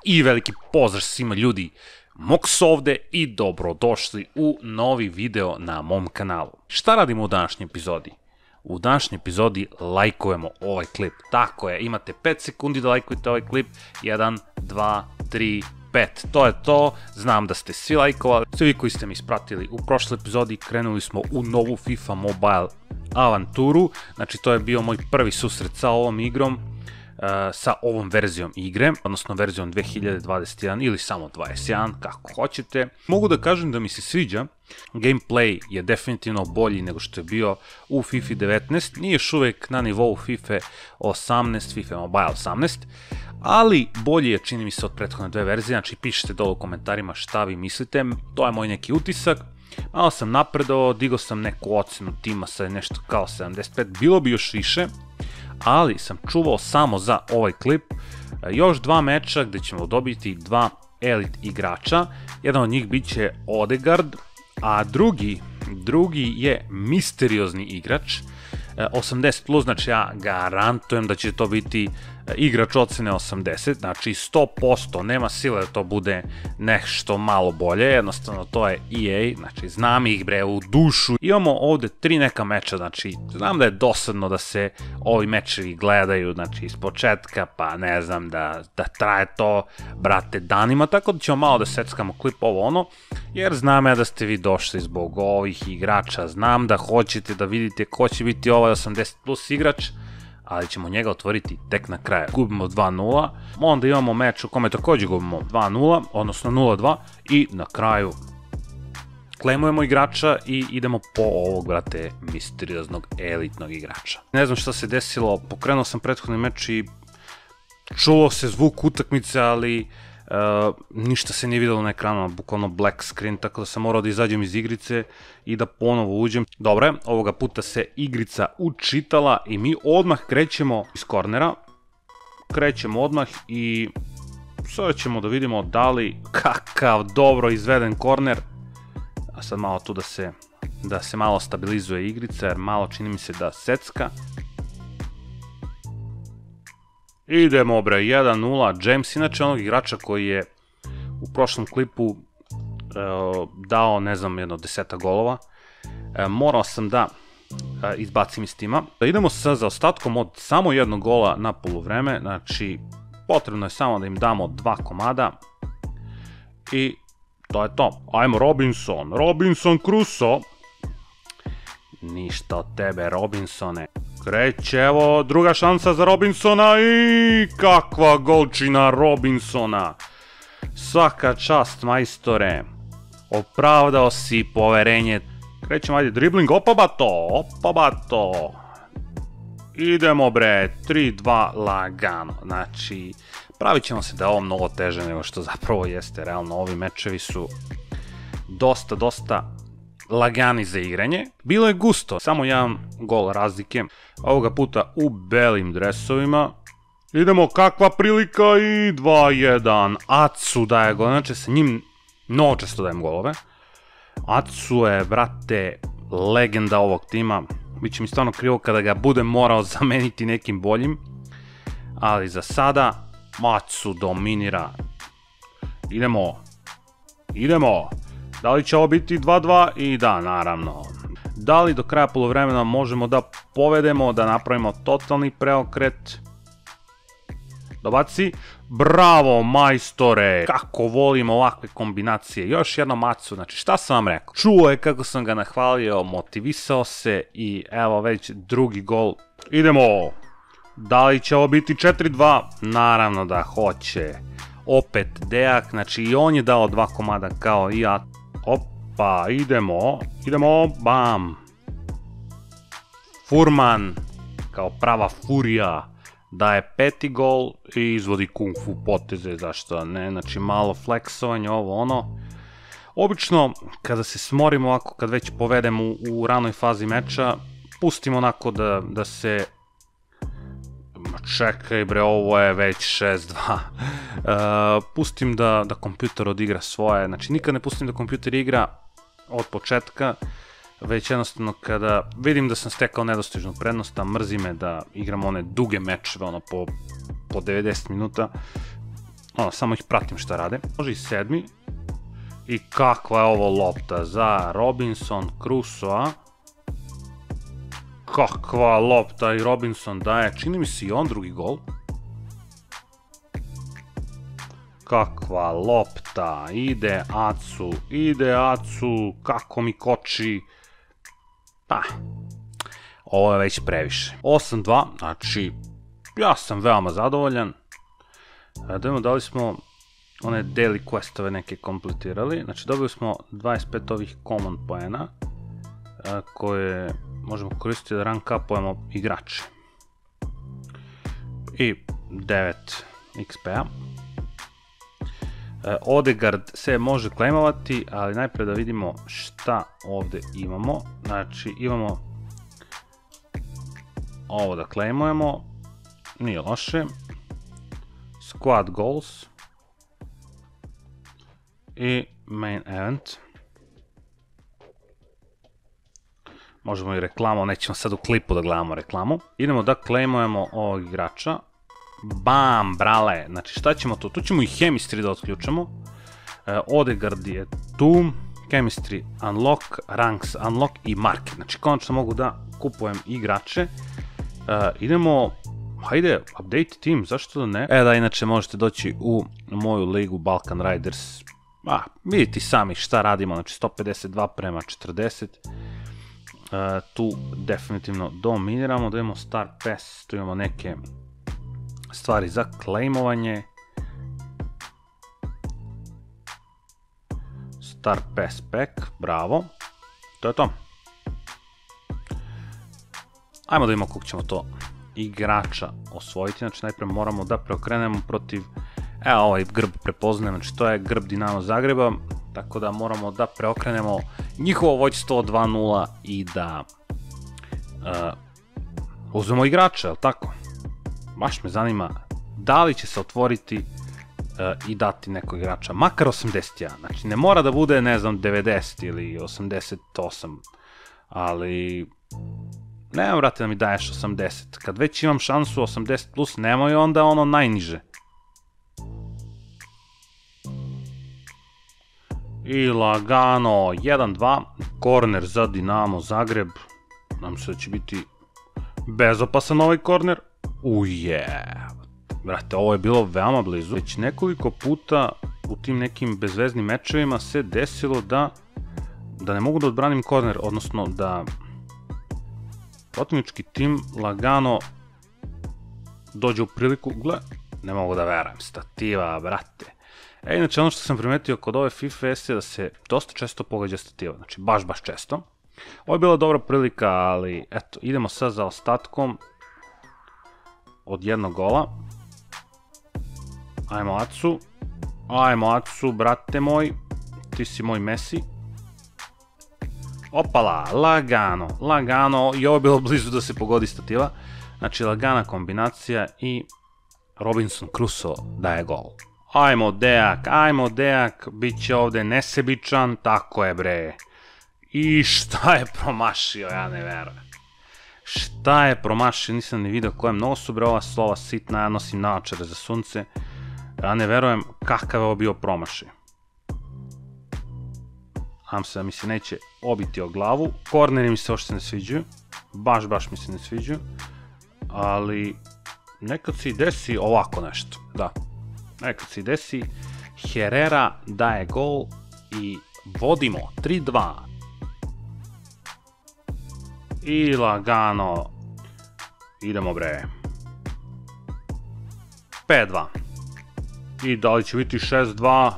I veliki pozdrav svima ljudi, Moks ovde i dobrodošli u novi video na mom kanalu. Šta radimo u današnjoj epizodi? U današnjoj epizodi lajkujemo ovaj klip. Tako je, imate 5 sekundi da lajkujete ovaj klip. 1, 2, 3, 5. To je to, znam da ste svi lajkovali. Svi vi koji ste mi ispratili u prošloj epizodi, krenuli smo u novu FIFA Mobile avanturu. Znači to je bio moj prvi susret sa ovom igrom. Sa ovom verzijom igre, odnosno verzijom 2021 ili samo 21, kako hoćete. Mogu da kažem da mi se sviđa, gameplay je definitivno bolji nego što je bio u FIFA 19, nije još uvek na nivou FIFA 18, FIFA Mobile 18, ali bolji je čini mi se od prethodne dve verzije, znači pišite dole u komentarima šta vi mislite, to je moj neki utisak. Malo sam napredovao, digao sam neku ocenu tima sa nešto kao 75, bilo bi još više, ali sam čuvao samo za ovaj klip još dva meča gde ćemo dobiti dva elit igrača. Jedan od njih bit će Odegaard, a drugi je misteriozni igrač 80+, znači ja garantujem da će to biti igrač ocene 80, znači 100%, nema sile da to bude nešto malo bolje, jednostavno to je EA, znači znam ih bre u dušu. Imamo ovde 3 neka meča, znači znam da je dosadno da se ovi mečevi gledaju, znači iz početka, pa ne znam da traje to, brate, danima, tako da ćemo malo da seckamo klip ovo ono, jer znam ja da ste vi došli zbog ovih igrača, znam da hoćete da vidite ko će biti ovaj 80+ igrač, ali ćemo njega otvoriti tek na kraju. Gubimo 2-0, onda imamo meč u kome također gubimo 2-0, odnosno 0-2 i na kraju klemujemo igrača i idemo po ovog, brate, misterioznog elitnog igrača. Ne znam šta se desilo, pokrenuo sam prethodni meč i čulo se zvuk utakmice, ali ništa se nije videlo na ekranu, bukvalno black screen, tako da sam morao da izađem iz igrice i da ponovo uđem. Dobre, ovoga puta se igrica učitala i mi odmah krećemo iz kornera. Krećemo odmah i sada ćemo da vidimo da li kakav dobro izveden korner. A sad malo tu da se malo stabilizuje igrica, jer malo čini mi se da secka. Idemo bre, 1-0, James, inače onog igrača koji je u prošlom klipu dao, ne znam, jedno 10 golova. Morao sam da izbacim iz tima. Idemo sa zaostatkom od samo jednog gola na poluvreme, znači potrebno je samo da im damo 2 komada i to je to. Ajmo Robinson Crusoe. Ništa od tebe, Robinsone. Kreće, evo, druga šansa za Robinsona i kakva golčina Robinsona. Svaka čast, majstore. Opravdao si poverenje. Krećemo, ajde, dribling, opa bato. Idemo bre, 3-2 lagano. Znači, pravit ćemo se da je ovo mnogo teže nego što zapravo jeste. Realno, ovi mečevi su dosta lagani za igranje. Bilo je gusto, samo jedan gol razlike. Ovoga puta u belim dresovima. Idemo, kakva prilika i 2-1. Atsu daje gol, znači sa njim mnogo često dajem golove. Atsu je, brate, legenda ovog tima. Biće mi stvarno krivo kada ga budem morao zameniti nekim boljim. Ali za sada Atsu dominira. Idemo. Da li će ovo biti 2-2? I da, naravno. Da li do kraja poluvremena možemo da povedemo, da napravimo totalni preokret? Dobaci. Bravo, majstore! Kako volim ovakve kombinacije. Još jednom Atsu, znači šta sam vam rekao? Čuo je kako sam ga nahvalio, motivisao se i evo već drugi gol. Idemo! Da li će ovo biti 4-2? Naravno da hoće. Opet Deak, znači i on je dao 2 komada kao i ja. Opa, idemo, bam. Furman, kao prava furija, daje 5. gol i izvodi kung fu poteze, zašto ne, znači malo fleksovanje, ovo ono. Obično, kada se smorimo ovako, kad već povedemo u ranoj fazi meča, pustimo onako da se... Čekaj bre, ovo je već 6-2. Pustim da kompjuter odigra svoje, znači nikad ne pustim da kompjuter igra od početka, već jednostavno kada vidim da sam stekao nedostižnu prednost, a mrzi me da igram one duge mečeve, ono po 90 minuta, samo ih pratim šta rade. Može i 7. I kakva je ovo lopta za Robinson Crusoe-a. Kakva lopta i Robinson daje, čini mi se i on drugi gol. Kakva lopta, ide Acu, kako mi koči. Ovo je već previše. 8-2, znači ja sam veoma zadovoljan. Da vidimo da li smo one daily questove neke kompletirali. Znači dobili smo 25 ovih common poena koje možemo koristiti da rank upujemo igrače. I 9 XP-a. Odegaard se može klejmovati, ali najprej da vidimo šta ovde imamo. Znači imamo ovo da klejmujemo, nije loše. Squad goals i main event. Možemo i reklamu, nećemo sad u klipu da gledamo reklamu. Idemo da klejmujemo ovog igrača. Bam, brale, znači šta ćemo tu? Tu ćemo i chemistry da otključamo. Odegaard je tu, chemistry unlock, ranks unlock i market. Znači konačno mogu da kupujem igrače. Idemo, hajde, update team, zašto da ne? Da, inače možete doći u moju ligu Balkan Riders. Vidite sami šta radimo, znači 152:40. Tu definitivno dominiramo, da imamo Star Pass, tu imamo neke stvari za klejmovanje. Star Pass pack, bravo. To je to. Ajmo da vidimo kako ćemo to igrača osvojiti. Znači najprije moramo da preokrenemo protiv, ovaj grb prepoznajem, znači to je grb Dinamo Zagreba, tako da moramo da preokrenemo njihovo vođstvo 2-0 i da uzmemo igrača, je li tako? Baš me zanima da li će se otvoriti i dati nekog igrača, makar 81, znači ne mora da bude, ne znam, 90 ili 88, ali nema, brate, da mi daješ 80, kad već imam šansu 80 plus, nemoj onda ono najniže. I lagano, 1-2, korner za Dinamo Zagreb, nam se da će biti bezopasan ovaj korner. Brate, ovo je bilo veoma blizu. Već nekoliko puta u tim nekim bezveznim mečevima se desilo da ne mogu da odbranim korner, odnosno da protivnički tim lagano dođe u priliku, ne mogu da verujem, stativa, brate. Inače, ono što sam primetio kod ove FIFA jeste da se dosta često pogađa stativa, znači baš često. Ovo je bila dobra prilika, ali eto, idemo sad za ostatkom od jednog gola. Ajmo Acu, brate moj, ti si moj Messi. Opala, lagano, i ovo je bilo blizu da se pogodi stativa. Znači, lagana kombinacija i Robinson Crusoe daje gol. Ajmo Deak, bit će ovde nesebičan, tako je bre. I šta je promašio, ja ne verujem. Šta je promašio, nisam ni vidio koje, mnogo su bre ova slova sitna, ja nosim naočare za sunce. Ja ne verujem kakav je ovo bio promašaj. Nam se da mi se neće obiti o glavu. Korneri mi se ošte ne sviđaju. Baš mi se ne sviđaju. Ali nekad se i desi ovako nešto. Da. Nekad se i desi. Herrera daje gol i vodimo 3-2. I lagano. Idemo bre. 5-2. I da li će biti 6-2?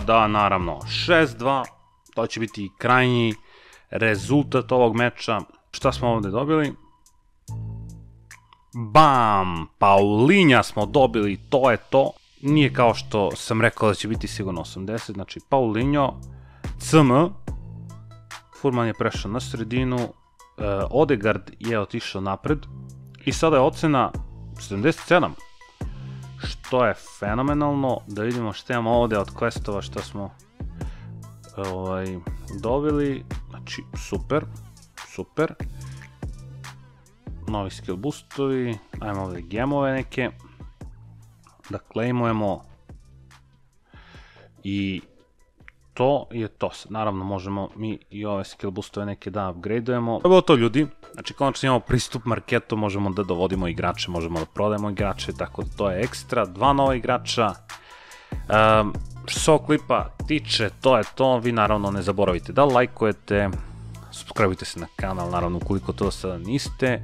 Da, naravno, 6-2. To će biti krajnji rezultat ovog meča. Šta smo ovde dobili? Bam! Paulinja smo dobili, to je to. Nije kao što sam rekao da će biti sigurno 80, znači Paulinho, CM, Furman je prešao na sredinu, Odegaard je otišao napred i sada je ocena 77. Što je fenomenalno, da vidimo što imamo ovde od questova što smo dobili, znači super, novi skill boostovi, ajmo ovde gemove neke, da claimujemo i to je to. Naravno možemo mi i ove skill boostove neke da upgradeujemo. To je bilo to, ljudi. Znači konačno imamo pristup marketu, možemo da dovodimo igrače, možemo da prodajemo igrače, tako da to je ekstra. 2 nova igrača. Što se ovog klipa tiče, to je to. Vi naravno ne zaboravite da lajkujete, subscribeujte se na kanal, naravno ukoliko to sada niste.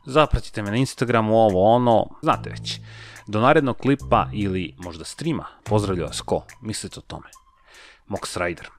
Zapratite me na Instagramu, ovo ono, znate već. Do narednog klipa ili možda streama, pozdravlja vas ko, mislite o tome. Mox Rider.